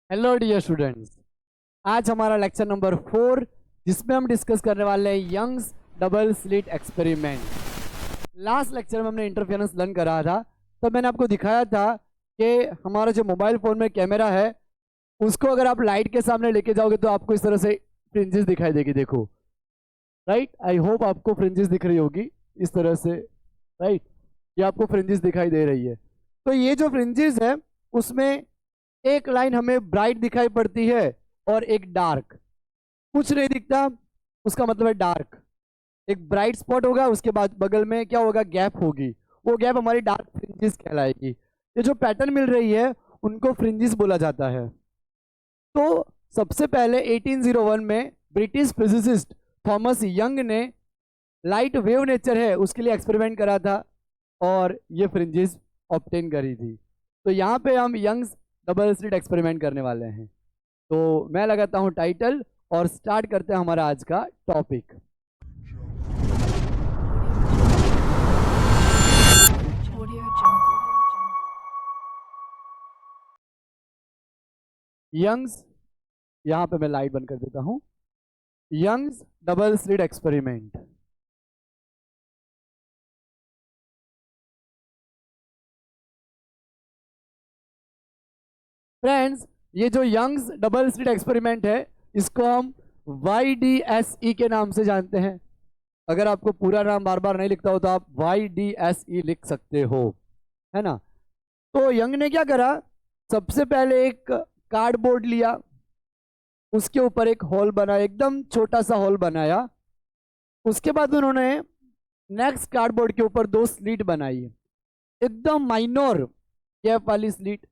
Hello dear students. आज हमारा lecture number 4 जिसमें हम डिस्कस करने वाले हैं Young's double slit experiment. Last lecture में हमने इंटरफेरेंस लर्न करा था, तो मैंने आपको दिखाया था कि हमारा जो मोबाइल फ़ोन में कैमरा है उसको अगर आप लाइट के सामने लेके जाओगे तो आपको इस तरह से फ्रिंजेस दिखाई देगी। देखो, राइट, आई होप आपको फ्रिंजेस दिख रही होगी इस तरह से। राइट, ये आपको फ्रिंजेस दिखाई दे रही है। तो ये जो फ्रिंजेस है उसमें एक लाइन हमें ब्राइट दिखाई पड़ती है और एक डार्क। कुछ नहीं दिखता, उसका मतलब है डार्क। एक ब्राइट स्पॉट होगा, उसके बाद बगल में क्या होगा, गैप होगी। वो गैप हमारी डार्क फ्रिंजेस कहलाएगी। ये जो पैटर्न मिल रही है उनको फ्रिंजेस बोला जाता है। तो सबसे पहले 1801 में ब्रिटिश फिजिसिस्ट थॉमस यंग ने लाइट वेव नेचर है उसके लिए एक्सपेरिमेंट करा था और ये फ्रिंजेस ऑब्टेन करी थी। तो यहाँ पे हम यंग्स डबल स्लिट एक्सपेरिमेंट करने वाले हैं। तो मैं लगाता हूँ टाइटल और स्टार्ट करते हैं हमारा आज का टॉपिक। यंग्स, यहाँ पे मैं लाइट बंद कर देता हूँ। Young's double slit experiment. Friends, ये जो यंग्स डबल स्लिट एक्सपेरिमेंट है इसको हम YDSE के नाम से जानते हैं। अगर आपको पूरा नाम बार बार नहीं लिखता हो तो आप YDSE लिख सकते हो, है ना। तो यंग ने क्या करा, सबसे पहले एक कार्डबोर्ड लिया, उसके ऊपर एक होल बनाया, एकदम छोटा सा होल बनाया। उसके बाद उन्होंने नेक्स्ट कार्डबोर्ड के ऊपर 2 स्लिट बनाई, एकदम माइनर गैप वाली स्लिट।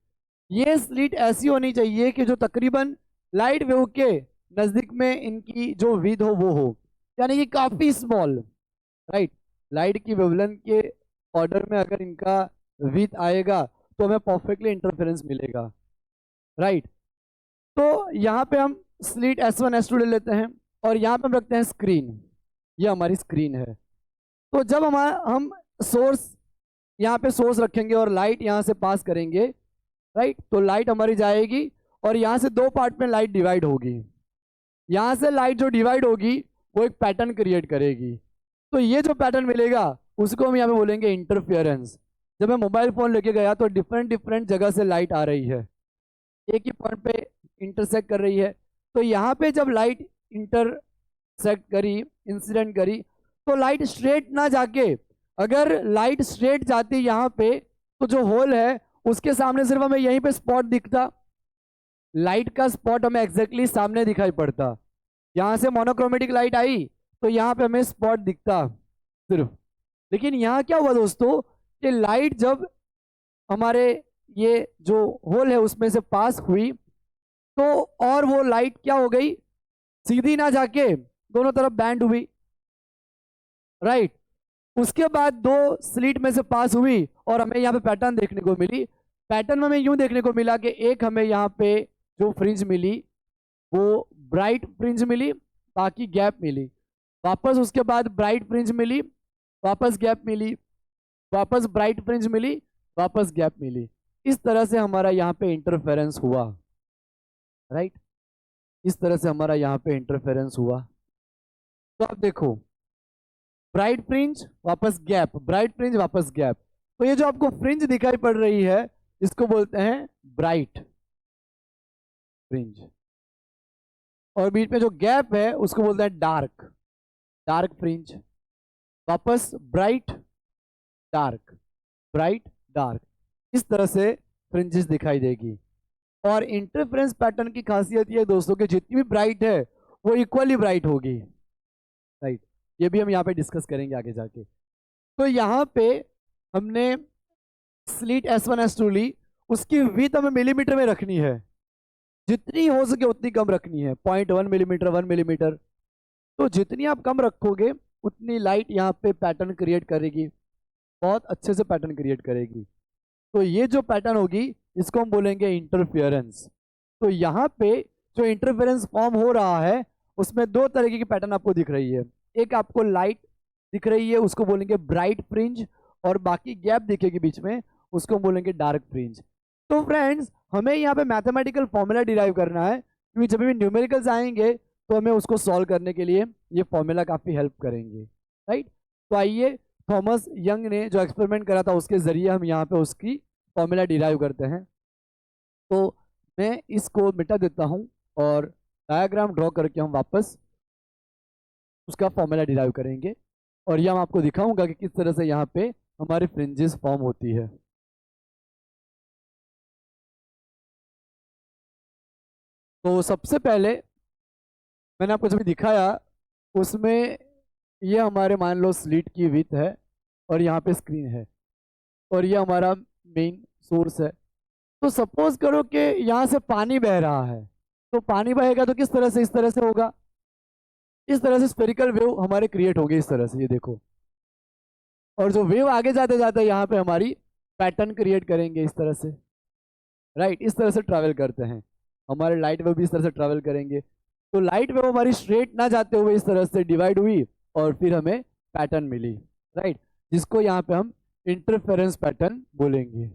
ये स्लिट ऐसी होनी चाहिए कि जो तकरीबन लाइट वेव के नज़दीक में इनकी जो विड्थ हो वो हो, यानी कि काफ़ी स्मॉल। राइट, लाइट की वेवलेंथ के ऑर्डर में अगर इनका विड्थ आएगा तो हमें परफेक्टली इंटरफेरेंस मिलेगा। राइट, तो यहाँ पे हम स्लिट S1 S2 ले लेते हैं और यहाँ पे हम रखते हैं स्क्रीन। ये हमारी स्क्रीन है। तो जब हम सोर्स, यहाँ पे सोर्स रखेंगे और लाइट यहाँ से पास करेंगे, राइट, तो लाइट हमारी जाएगी और यहाँ से 2 पार्ट में लाइट डिवाइड होगी। यहाँ से लाइट जो डिवाइड होगी वो एक पैटर्न क्रिएट करेगी। तो ये जो पैटर्न मिलेगा उसको हम यहाँ पे बोलेंगे इंटरफेरेंस। जब मैं मोबाइल फ़ोन लेके गया तो डिफरेंट डिफरेंट जगह से लाइट आ रही है, एक ही पॉइंट पे इंटरसेक्ट कर रही है। तो यहाँ पे जब लाइट इंटरसेक्ट करी, इंसिडेंट करी, तो लाइट स्ट्रेट ना जाके, अगर लाइट स्ट्रेट जाती यहाँ पे तो जो होल है उसके सामने सिर्फ हमें यहीं पे स्पॉट दिखता, लाइट का स्पॉट हमें एग्जैक्टली सामने दिखाई पड़ता। यहाँ से मोनोक्रोमेटिक लाइट आई तो यहाँ पे हमें स्पॉट दिखता सिर्फ। लेकिन यहाँ क्या हुआ दोस्तों कि लाइट जब हमारे ये जो होल है उसमें से पास हुई तो और वो लाइट क्या हो गई, सीधी ना जाके दोनों तरफ बैंड हुई। राइट, उसके बाद 2 स्लिट में से पास हुई और हमें यहाँ पे पैटर्न देखने को मिली। पैटर्न में हमें यूं देखने को मिला कि एक हमें यहाँ पे जो फ्रिंज मिली वो ब्राइट फ्रिंज मिली, बाकी गैप मिली। वापस उसके बाद ब्राइट फ्रिंज मिली, वापस गैप मिली, वापस ब्राइट फ्रिंज मिली, वापस गैप मिली। इस तरह से हमारा यहाँ पे इंटरफेरेंस हुआ। राइट, इस तरह से हमारा यहाँ पे इंटरफेरेंस हुआ। तो अब देखो, ब्राइट फ्रिंज वापस गैप, ब्राइट फ्रिंज वापस गैप। तो ये जो आपको फ्रिंज दिखाई पड़ रही है इसको बोलते हैं ब्राइट फ्रिंज, और बीच में जो गैप है उसको बोलते हैं डार्क, डार्क फ्रिंज। वापस ब्राइट डार्क, ब्राइट डार्क। इस तरह से फ्रिंजेस दिखाई देगी। और इंटरफेरेंस पैटर्न की खासियत ये दोस्तों कि जितनी भी ब्राइट है वो इक्वली ब्राइट होगी। राइट, ये भी हम यहाँ पे डिस्कस करेंगे आगे जाके। तो यहाँ पे हमने स्लिट S1 S2 ली, उसकी विड्थ हमें मिलीमीटर में रखनी है, जितनी हो सके उतनी कम रखनी है, 0.1 मिलीमीटर, 1 मिलीमीटर। तो जितनी आप कम रखोगे उतनी लाइट यहाँ पे पैटर्न क्रिएट करेगी, बहुत अच्छे से पैटर्न क्रिएट करेगी। तो ये जो पैटर्न होगी इसको हम बोलेंगे इंटरफेरेंस। तो यहाँ पे जो इंटरफेरेंस फॉर्म हो रहा है उसमें 2 तरीके की पैटर्न आपको दिख रही है। एक आपको लाइट दिख रही है उसको बोलेंगे ब्राइट फ्रिंज, और बाकी गैप दिखेगी बीच में उसको हम बोलेंगे डार्क फ्रिंज। तो फ्रेंड्स हमें यहाँ पे मैथमेटिकल फॉर्मूला डिराइव करना है, क्योंकि जब भी न्यूमेरिकल्स आएंगे तो हमें उसको सॉल्व करने के लिए ये फॉर्मूला काफ़ी हेल्प करेंगे, राइट। तो आइए थॉमस यंग ने जो एक्सपेरिमेंट करा था उसके ज़रिए हम यहाँ पे उसकी फॉर्मूला डिराइव करते हैं। तो मैं इसको मिटा देता हूँ और डायग्राम ड्रॉ करके हम वापस उसका फॉर्मूला डिराइव करेंगे, और यह मैं आपको दिखाऊंगा कि किस तरह से यहाँ पे हमारी फ्रिंजेस फॉर्म होती है। तो सबसे पहले मैंने आपको जो भी दिखाया उसमें ये हमारे मान लो स्लिट की विड्थ है और यहाँ पे स्क्रीन है, और ये हमारा मेन सोर्स है। तो सपोज करो कि यहाँ से पानी बह रहा है, तो पानी बहेगा तो किस तरह से, इस तरह से होगा, इस तरह से स्फेरिकल वेव हमारे क्रिएट होगी इस तरह से, ये देखो। और जो वेव आगे जाते जाते यहाँ पे हमारी पैटर्न क्रिएट करेंगे इस तरह से, राइट, इस तरह से ट्रैवल करते हैं। हमारे लाइट वेव भी इस तरह से ट्रैवल करेंगे। तो लाइट वेव हमारी स्ट्रेट ना जाते हुए इस तरह से डिवाइड हुई और फिर हमें पैटर्न मिली, राइट, जिसको यहाँ पे हम इंटरफेरेंस पैटर्न बोलेंगे।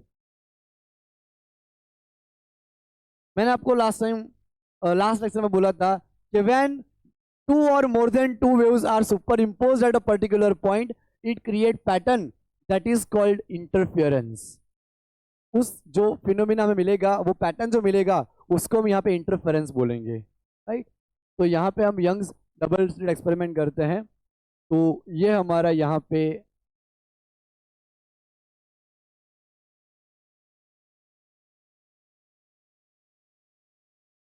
मैंने आपको लास्ट लेक्चर में बोला था कि व्हेन टू और more than two waves are superimpose at a particular point it create pattern that is called interference. उस जो फिनोमिना में मिलेगा, वो पैटर्न जो मिलेगा उसको हम यहाँ पे इंटरफेरेंस बोलेंगे, राइट। तो यहाँ पे हम यंग्स डबल स्लिट एक्सपेरिमेंट करते हैं। तो ये हमारा यहाँ पे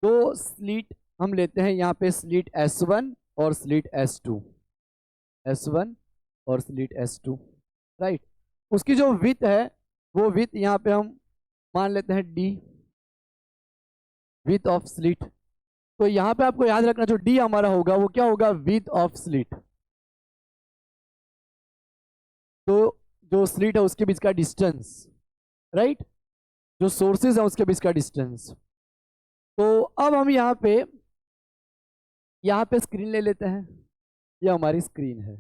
दो स्लिट हम लेते हैं, यहाँ पे स्लिट S1 और स्लिट S2, S1 और स्लिट S2, राइट। उसकी जो विड्थ है वो विड्थ यहाँ पे हम मान लेते हैं D, विड्थ ऑफ स्लिट। तो यहाँ पे आपको याद रखना जो D हमारा होगा वो क्या होगा, विड्थ ऑफ स्लिट। तो जो स्लिट है उसके बीच का डिस्टेंस, राइट, जो सोर्सेज है उसके बीच का डिस्टेंस। तो अब हम यहाँ पे स्क्रीन ले लेते हैं, ये हमारी स्क्रीन है।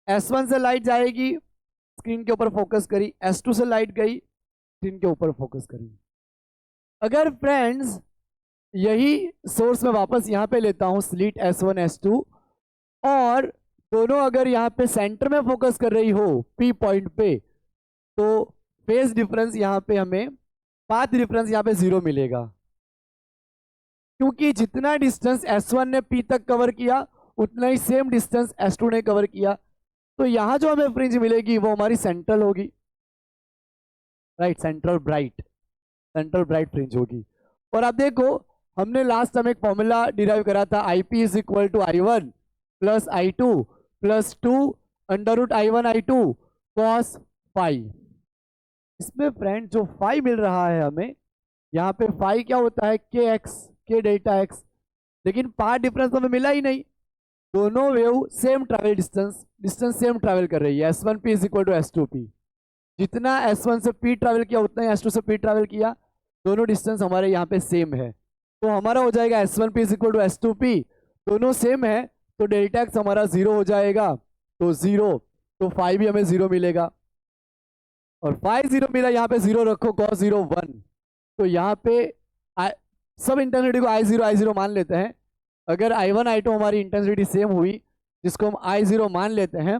S1 से लाइट जाएगी, स्क्रीन के ऊपर फोकस करी, S2 से लाइट गई, स्क्रीन के ऊपर फोकस करी। अगर फ्रेंड्स यही सोर्स में वापस यहाँ पे लेता हूँ स्लिट S1 S2, और दोनों अगर यहाँ पे सेंटर में फोकस कर रही हो P पॉइंट पे, तो फेज डिफरेंस यहाँ पे हमें, पाथ डिफरेंस यहाँ पे 0 मिलेगा, क्योंकि जितना डिस्टेंस S1 ने P तक कवर किया उतना ही सेम डिस्टेंस S2 ने कवर किया। तो यहाँ जो हमें फ्रिंज मिलेगी वो हमारी सेंट्रल होगी, राइट, सेंट्रल ब्राइट फ्रिंज होगी। और आप देखो हमने लास्ट टाइम एक फॉर्मूला डिराइव करा था, IP is equal to I1 plus I2 plus 2 under root I1 I2 cos phi. इसमें फ्रेंड जो फाई मिल रहा है हमें, यहाँ पे फाई क्या होता है, के डेल्टा एक्स, लेकिन पाथ डिफरेंस तो हमें मिला ही नहीं। दोनों wave same travel distance same travel कर रही है, S1P is equal to S2P। जितना S1 से P ट्रैवल किया उतना ही S2 से P ट्रैवल किया, दोनों डिस्टेंस हमारे यहाँ पे सेम है। तो हमारा हो जाएगा S1P is equal to S2P, दोनों सेम है तो डेल्टा एक्स हमारा 0 हो जाएगा, तो 0, तो फाई भी हमें 0 मिलेगा, और फाई 0 मिला, यहाँ पे 0 रखो, cos 0 1। तो यहाँ पे सब इंटेंसिटी को I0 मान लेते हैं। अगर I1 I2 हमारी इंटेंसिटी सेम हुई, जिसको हम I0 मान लेते हैं,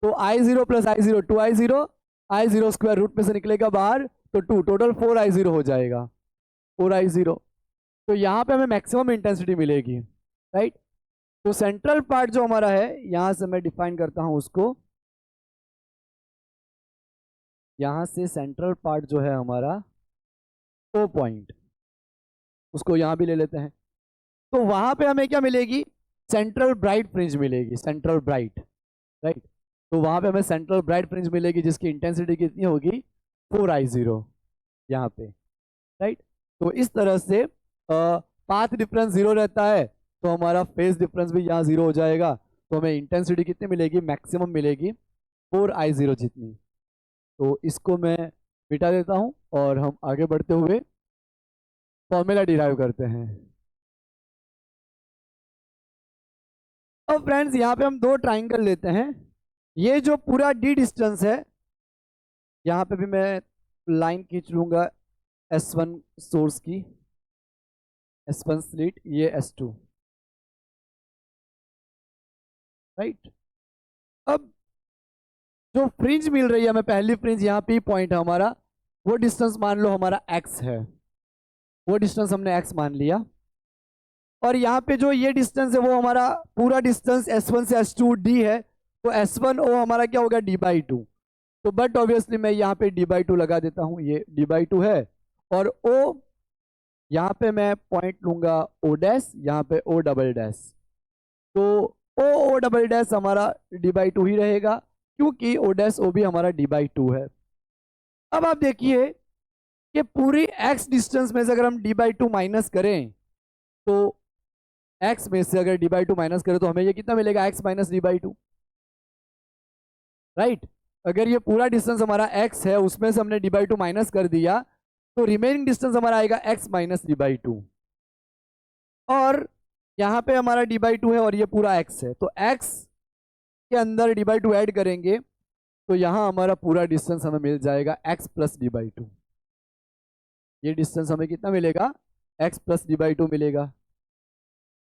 तो I0 plus I0 2I0, I0 square root में से निकलेगा बाहर तो 2, टोटल 4I0 हो जाएगा, 4I0। तो यहाँ पे हमें मैक्सिमम इंटेंसिटी मिलेगी, राइट। तो सेंट्रल पार्ट जो हमारा है, यहाँ से मैं डिफाइन करता हूँ उसको, यहाँ से सेंट्रल पार्ट जो है हमारा O पॉइंट, उसको यहाँ भी ले लेते हैं। तो वहाँ पे हमें क्या मिलेगी, सेंट्रल ब्राइट फ्रिंज मिलेगी, सेंट्रल ब्राइट, राइट। तो वहाँ पे हमें सेंट्रल ब्राइट फ्रिंज मिलेगी जिसकी इंटेंसिटी कितनी होगी, 4I0 यहाँ पे, राइट। तो इस तरह से पाथ डिफरेंस 0 रहता है तो हमारा फेज डिफरेंस भी यहाँ 0 हो जाएगा, तो हमें इंटेंसिटी कितनी मिलेगी, मैक्सिमम मिलेगी 4I0 जितनी। तो इसको मैं मिटा देता हूँ और हम आगे बढ़ते हुए फॉर्मूला डिराइव करते हैं। अब फ्रेंड्स यहाँ पे हम दो ट्राइंगल लेते हैं। ये जो पूरा D डिस्टेंस है, यहाँ पे भी मैं लाइन खींच लूंगा S1 सोर्स की, S1 स्लिट, ये S2, राइट। अब जो फ्रिंज मिल रही है हमें, पहली फ्रिंज यहाँ पे पॉइंट है हमारा, वो डिस्टेंस मान लो हमारा x है, वो डिस्टेंस हमने x मान लिया। और यहाँ पे जो ये डिस्टेंस है वो हमारा पूरा डिस्टेंस S1 से S2 d है, तो S1O हमारा क्या होगा, d/2। तो बट ऑब्वियसली मैं यहाँ पे d/2 लगा देता हूँ, ये d/2 है। और O यहाँ पे मैं पॉइंट लूंगा O डैश, यहाँ पे O डबल डैश, तो O डबल डैश हमारा d/2 ही रहेगा, क्योंकि O डैश O भी हमारा d/2 है। अब आप देखिए कि पूरी x डिस्टेंस में से अगर हम d/2 माइनस करें, तो x में से अगर d/2 माइनस करें तो हमें ये कितना मिलेगा, x माइनस d/2, राइट। अगर ये पूरा डिस्टेंस हमारा x है, उसमें से हमने d/2 माइनस कर दिया, तो रिमेनिंग डिस्टेंस हमारा आएगा x माइनस d/2। और यहाँ पे हमारा d/2 है और ये पूरा x है, तो x के अंदर d/2 ऐड करेंगे तो यहाँ हमारा पूरा डिस्टेंस हमें मिल जाएगा x प्लस d/2। ये डिस्टेंस हमें कितना मिलेगा, x प्लस d/2 मिलेगा,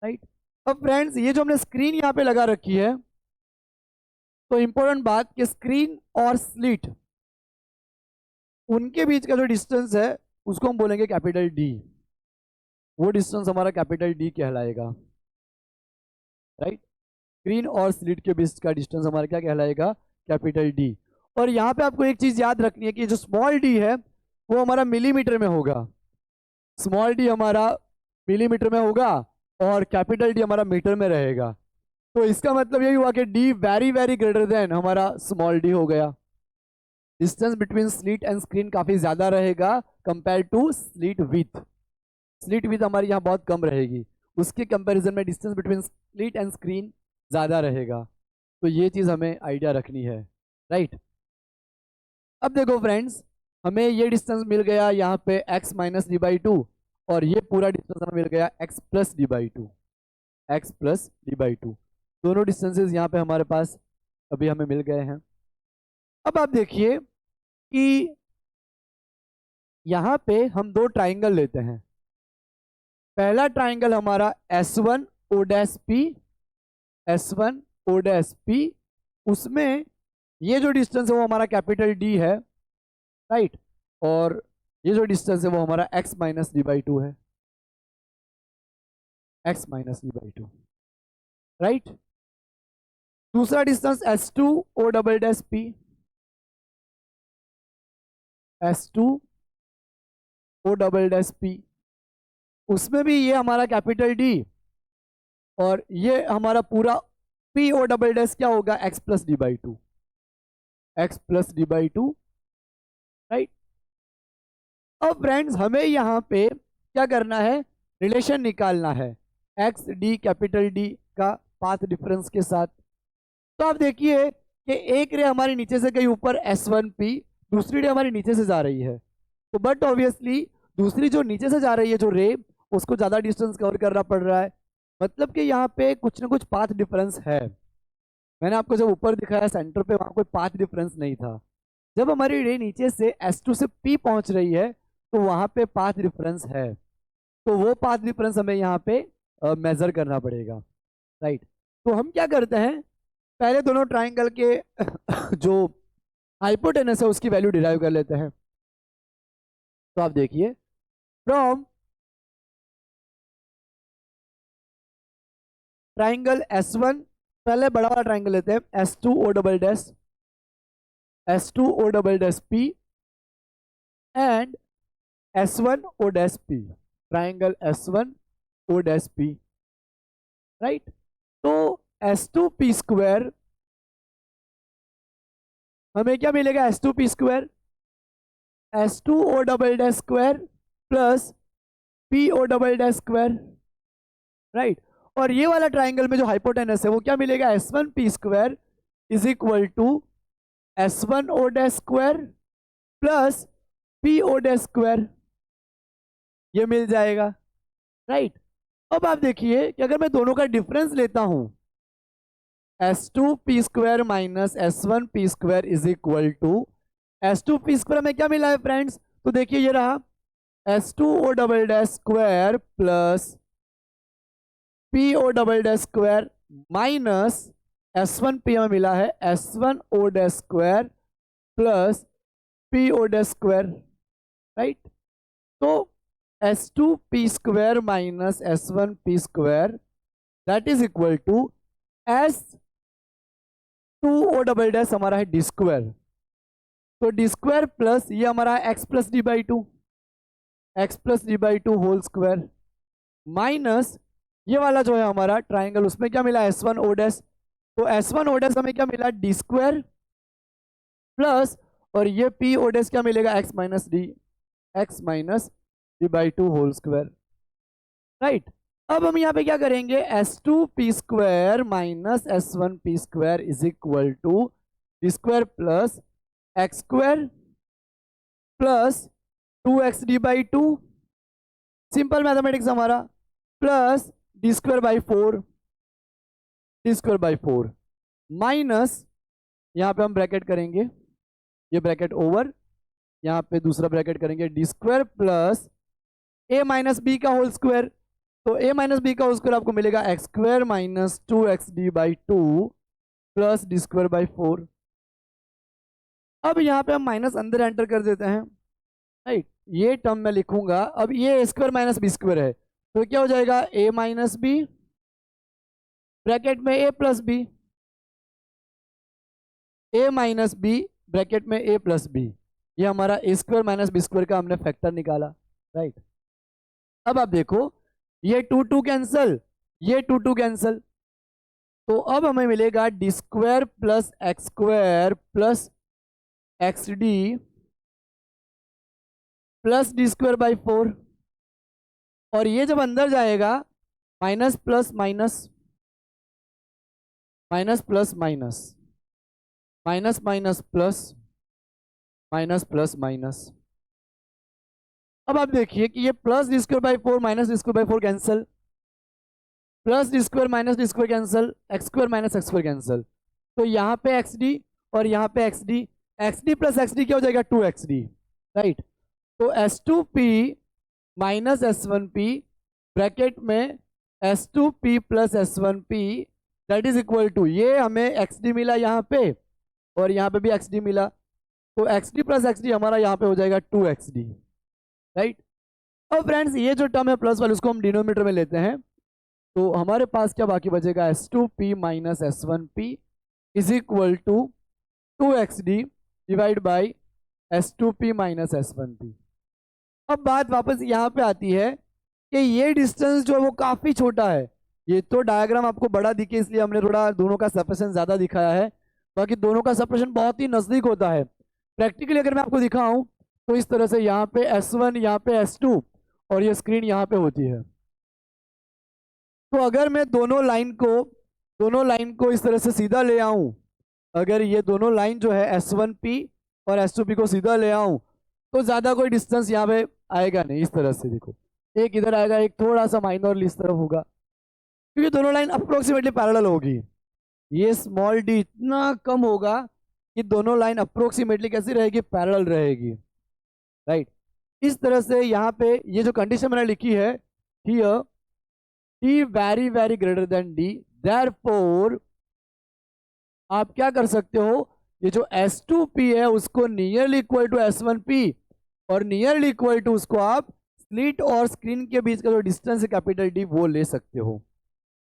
राइट। अब फ्रेंड्स ये जो हमने स्क्रीन यहाँ पे लगा रखी है, तो इंपॉर्टेंट बात कि स्क्रीन और स्लिट, उनके बीच का जो डिस्टेंस है उसको हम बोलेंगे कैपिटल D। वो डिस्टेंस हमारा कैपिटल D कहलाएगा, राइट। स्क्रीन और स्लिट के बीच का डिस्टेंस हमारा क्या कहलाएगा, कैपिटल D। और यहाँ पे आपको एक चीज याद रखनी है कि जो स्मॉल d है वो हमारा मिलीमीटर में होगा, स्मॉल d हमारा मिलीमीटर में होगा और कैपिटल D हमारा मीटर में रहेगा। तो इसका मतलब यही हुआ कि d very very greater than हमारा स्मॉल d हो गया। Distance between slit and screen काफी ज्यादा रहेगा compare to slit width. Slit width हमारी यहाँ बहुत कम रहेगी, उसके कंपैरिजन में distance between slit and screen ज्यादा रहेगा। तो ये चीज हमें आइडिया रखनी है, राइट। अब देखो फ्रेंड्स, हमें ये डिस्टेंस मिल गया यहाँ पे x माइनस d/2, और ये पूरा डिस्टेंस हमें मिल गया x plus d/2, x plus d/2। दोनों डिस्टेंसेस यहाँ पे हमारे पास अभी हमें मिल गए हैं। अब आप देखिए कि यहाँ पे हम दो ट्राइंगल लेते हैं। पहला ट्राइंगल हमारा S1O'P, S1O'P, उसमें ये जो डिस्टेंस है वो हमारा कैपिटल D है, राइट। और ये जो डिस्टेंस है वो हमारा x माइनस d/2 है, x माइनस d/2, राइट। दूसरा डिस्टेंस S2O'P, S2O'P, उसमें भी ये हमारा कैपिटल D, और ये हमारा पूरा PO', क्या होगा, x plus d/2, x plus d/2, right. अब फ्रेंड्स हमें यहाँ पे क्या करना है, रिलेशन निकालना है एक्स डी कैपिटल D का पाथ डिफरेंस के साथ। तो आप देखिए कि एक रे हमारी नीचे से गई ऊपर S1P, दूसरी रे हमारी नीचे से जा रही है, तो बट ऑब्वियसली दूसरी जो नीचे से जा रही है जो रे, उसको ज़्यादा डिस्टेंस कवर करना पड़ रहा है, मतलब कि यहाँ पे कुछ ना कुछ पाथ डिफरेंस है। मैंने आपको जब ऊपर दिखाया सेंटर पे, वहाँ कोई पाथ डिफरेंस नहीं था। जब हमारी रे नीचे से S2 से P पहुँच रही है तो वहाँ पे पाथ डिफरेंस है, तो वो पाथ डिफरेंस हमें यहाँ पे मेजर करना पड़ेगा, राइट। तो हम क्या करते हैं, पहले दोनों ट्राइंगल के जो हाइपोटेनस है उसकी वैल्यू डिराइव कर लेते हैं। तो आप देखिए, फ्रॉम ट्राइंगल S1, पहले बड़ा वाला ट्राइंगल लेते हैं, S2O'P and S1O', triangle S1O', right. तो S2P स्क्वायर हमें क्या मिलेगा, S2P square, S2O' square plus PO' square, right. और ये वाला ट्राइंगल में जो हाइपोटेनस है वो क्या मिलेगा, S1P square is equal to S1O' square plus PO' square, ये मिल जाएगा, राइट। अब आप देखिए कि अगर मैं दोनों का डिफरेंस लेता हूं, S2P square minus S1P square is equal to S2p² हमें क्या मिला है फ्रेंड्स? तो देखिए ये रहा S2O double dash plus PO double dash minus S1p हमें मिला है S1O dash plus PO dash, right? तो S2p² minus S1p² that is equal to S2O double dash हमारा है d², तो d² प्लस ये हमारा x plus d by two whole square minus ये वाला जो है हमारा ट्राइंगल, उसमें क्या मिला S1O डैश, तो S1O डैश हमें क्या मिला d² प्लस और ये PO डैश क्या मिलेगा x minus D by two whole square, right? अब हम यहाँ पे क्या करेंगे S2p² minus S1p² is equal to d² plus x² plus 2x by two, simple mathematics हमारा, plus d² by four minus यहाँ पे हम ब्रैकेट करेंगे, ये ब्रैकेट ओवर, यहाँ पे दूसरा ब्रैकेट करेंगे d² plus a minus b का होल स्क्वायर, तो a माइनस बी का होल स्क्वायर आपको मिलेगा x² minus 2xd by two plus d² by four. अब यहाँ पे हम माइनस अंदर एंटर कर देते हैं, राइट? ये टर्म मैं लिखूंगा, अब ये a² माइनस b² है, तो क्या हो जाएगा a माइनस बी ब्रैकेट में a plus b, a minus b bracket में a प्लस बी, ये हमारा a² माइनस b² का हमने फैक्टर निकाला, राइट? अब आप देखो ये 2 कैंसल, ये 2 कैंसल, तो अब हमें मिलेगा d² plus x² plus xd plus d² by four, और ये जब अंदर जाएगा minus plus minus minus plus minus minus minus plus minus plus minus. अब आप देखिए कि ये plus d² by four minus d² by four cancel, plus d² minus d² cancel, x² minus x² cancel, तो यहाँ पे xd और यहाँ पे xd प्लस xd क्या हो जाएगा 2xd, राइट? तो S2p माइनस S1p ब्रैकेट में S2p plus S1p that is equal to, ये हमें xd मिला यहाँ पे और यहाँ पे भी xd मिला, तो xd प्लस xd हमारा यहाँ पे हो जाएगा 2xd, राइट? अब फ्रेंड्स ये जो टर्म है प्लस वाले उसको हम डिनोमिनेटर में लेते हैं, तो हमारे पास क्या बाकी बचेगा S2p minus S1p is equal to 2xd divide by S2p minus S1p। अब बात वापस यहाँ पे आती है कि ये डिस्टेंस जो है वो काफ़ी छोटा है, ये तो डायग्राम आपको बड़ा दिखे इसलिए हमने थोड़ा दोनों का सेपरेशन ज़्यादा दिखाया है, बाकी दोनों का सेपरेशन बहुत ही नज़दीक होता है। प्रैक्टिकली अगर मैं आपको दिखाऊं तो इस तरह से यहाँ पे S1 यहाँ पे S2 और ये स्क्रीन यहाँ पे होती है, तो अगर मैं दोनों लाइन को इस तरह से सीधा ले आऊँ, अगर ये दोनों लाइन जो है S1p और S2p को सीधा ले आऊँ तो ज़्यादा कोई डिस्टेंस यहाँ पे आएगा नहीं। इस तरह से देखो, एक इधर आएगा, एक थोड़ा सा माइनरली इस तरफ होगा, क्योंकि दोनों लाइन अप्रोक्सीमेटली पैरेलल होगी। ये स्मॉल d इतना कम होगा कि दोनों लाइन अप्रोक्सीमेटली कैसी रहेगी, पैरेलल रहेगी, राइट? इस तरह से यहाँ पे ये जो कंडीशन मैंने लिखी है here t very very greater then d, therefore आप क्या कर सकते हो, ये जो S2p है उसको नियरली इक्वल टू S1p और नियरली इक्वल टू उसको आप स्लिट और स्क्रीन के बीच का जो डिस्टेंस है कैपिटल D वो ले सकते हो,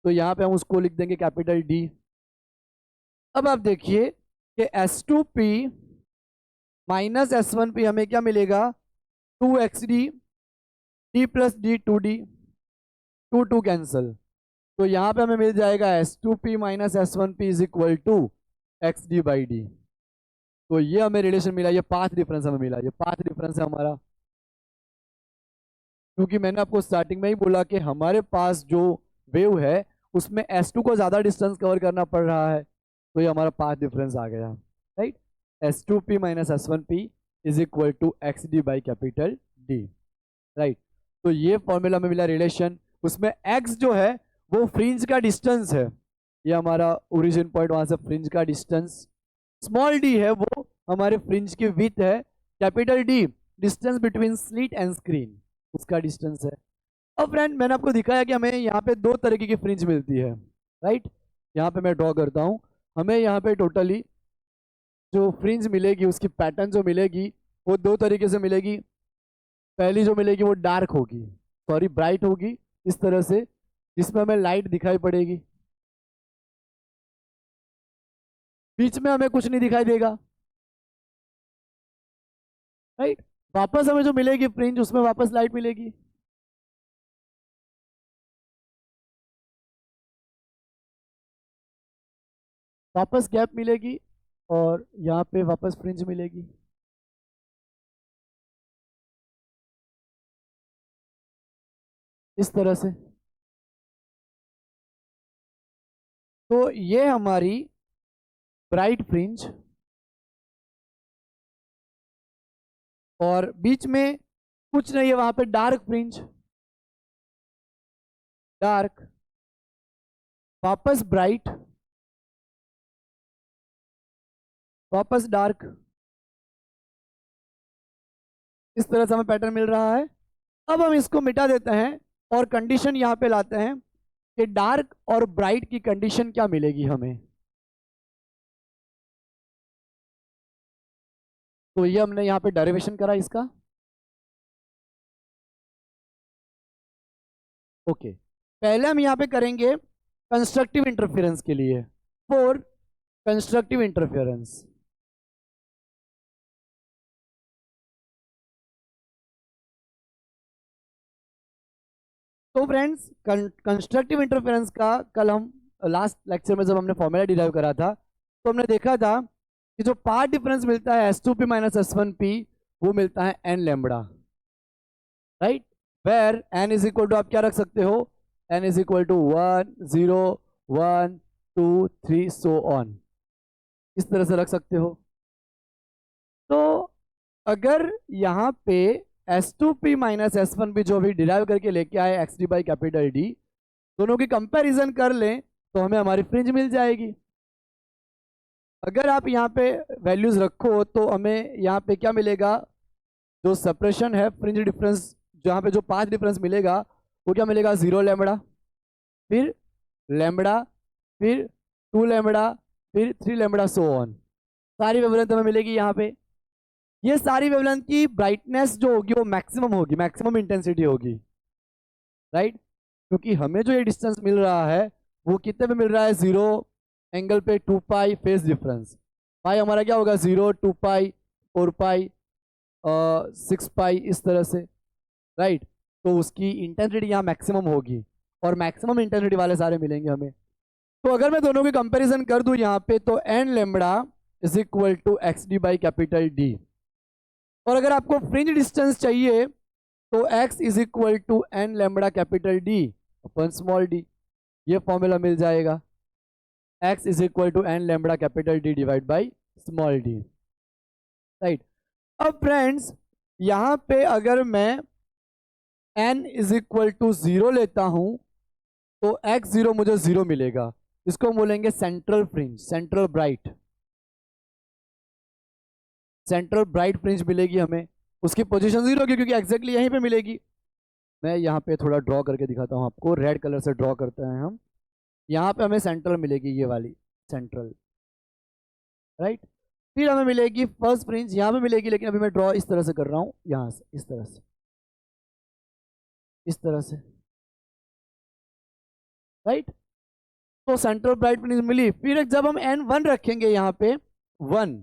तो यहाँ पे हम उसको लिख देंगे कैपिटल D। अब आप देखिए कि S2p माइनस S1p हमें क्या मिलेगा 2xd, d plus d 2d, 2 cancel, तो यहाँ पे हमें मिल जाएगा S2p minus S1p is equal to xd by D. तो ये हमें रिलेशन मिला, ये पाथ डिफरेंस हमें मिला, ये पाथ डिफरेंस है हमारा, क्योंकि मैंने आपको स्टार्टिंग में ही बोला कि हमारे पास जो वेव है उसमें S2 को ज़्यादा डिस्टेंस कवर करना पड़ रहा है, तो ये हमारा पाथ डिफरेंस आ गया, right? S2p minus S1p is equal to xd by capital D, right? तो ये फॉर्मूला में मिला रिलेशन, उसमें x जो है वो फ्रिंज का डिस्टेंस है, ये हमारा ओरिजिन पॉइंट वहाँ से फ्रिंज का डिस्टेंस, स्मॉल d है वो हमारे फ्रिंज की विड्थ है, capital D distance between slit and screen, उसका डिस्टेंस है। अब फ्रेंड मैंने आपको दिखाया कि हमें यहाँ पे दो तरीके की फ्रिंज मिलती है, राइट। यहाँ पे मैं ड्रॉ करता हूँ, हमें यहाँ पे टोटली जो फ्रिंज मिलेगी उसकी पैटर्न जो मिलेगी वो दो तरीके से मिलेगी। पहली जो मिलेगी वो डार्क होगी, सॉरी ब्राइट होगी, इस तरह से, जिसमें हमें लाइट दिखाई पड़ेगी, बीच में हमें कुछ नहीं दिखाई देगा, राइट। वापस हमें जो मिलेगी फ्रिंज उसमें वापस लाइट मिलेगी, वापस गैप मिलेगी, और यहाँ पे वापस फ्रिंज मिलेगी। इस तरह से। तो ये हमारी ब्राइट फ्रिंज, और बीच में कुछ नहीं है, वहां पे डार्क फ्रिंज, डार्क, वापस ब्राइट, वापस डार्क, इस तरह से हमें पैटर्न मिल रहा है। अब हम इसको मिटा देते हैं और कंडीशन यहाँ पे लाते हैं कि डार्क और ब्राइट की कंडीशन क्या मिलेगी हमें। तो ये हमने यहाँ पे डेरिवेशन करा इसका, ओके। पहले हम यहाँ पे करेंगे कंस्ट्रक्टिव इंटरफेरेंस के लिए, फॉर कंस्ट्रक्टिव इंटरफेरेंस। तो फ्रेंड्स कंस्ट्रक्टिव इंटरफेरेंस का कल हम लास्ट लेक्चर में जब हमने फॉर्मूला डिराइव करा था तो हमने देखा था कि जो पार्ट डिफरेंस मिलता है S2P माइनस S1P वो मिलता है n lambda, right. Where n is equal to, आप क्या रख सकते हो, n is equal to 1 0 1 2 3 so on, इस तरह से रख सकते हो। तो अगर यहाँ पे S2P माइनस S1P जो भी डिराइव करके लेके आए x D by capital D, दोनों की कंपैरिजन कर लें तो हमें हमारी फ्रिंज मिल जाएगी। अगर आप यहाँ पे वैल्यूज रखो तो हमें यहाँ पे क्या मिलेगा, जो सेपरेशन है फ्रिंज डिफरेंस, जहाँ पे जो पांच डिफरेंस मिलेगा वो क्या मिलेगा, 0 लैम्बडा, फिर लैम्बडा, फिर 2 लैम्बडा, फिर 3 लैम्बडा, सो ऑन। सारी वेवलेंथ हमें मिलेगी यहाँ पे। ये सारी वेवलेंथ की ब्राइटनेस जो होगी वो मैक्सिमम होगी, मैक्सिमम इंटेंसिटी होगी, राइट। क्योंकि हमें जो ये डिस्टेंस मिल रहा है वो कितने पे मिल रहा है, 0 एंगल पे 2 पाई फेस डिफरेंस, पाई हमारा क्या होगा, 0 2 पाई 4 पाई 6 पाई, इस तरह से, राइट। तो उसकी इंटेंसिटी यहाँ मैक्सिमम होगी, और मैक्सिमम इंटेंसिटी वाले सारे मिलेंगे हमें। तो अगर मैं दोनों की कंपैरिजन कर दूं यहाँ पे तो n lambda is equal to x D by capital d, और अगर आपको फ्रिंज डिस्टेंस चाहिए तो x is equal to n lambda capital d upon small d, ये फॉर्मूला मिल जाएगा, x is equal to n lambda capital d divide by small d, right. अब friends यहाँ पे अगर मैं n इज इक्वल टू 0 लेता हूँ तो x0 मुझे 0 मिलेगा, इसको बोलेंगे central fringe, central bright, central bright fringe मिलेगी हमें। उसकी पोजीशन 0 होगी क्योंकि एग्जैक्टली यहीं पे मिलेगी। मैं यहाँ पे थोड़ा ड्रॉ करके दिखाता हूँ आपको, रेड कलर से ड्रॉ करते हैं हम। यहाँ पे हमें सेंट्रल मिलेगी, ये वाली सेंट्रल, राइट। फिर हमें मिलेगी फर्स्ट फ्रिंज, यहाँ पे मिलेगी, लेकिन अभी मैं ड्रॉ इस तरह से कर रहा हूँ, यहाँ से इस तरह से, इस तरह से, राइट। तो सेंट्रल ब्राइट फ्रिंज मिली। फिर जब हम n1 रखेंगे यहाँ पे 1,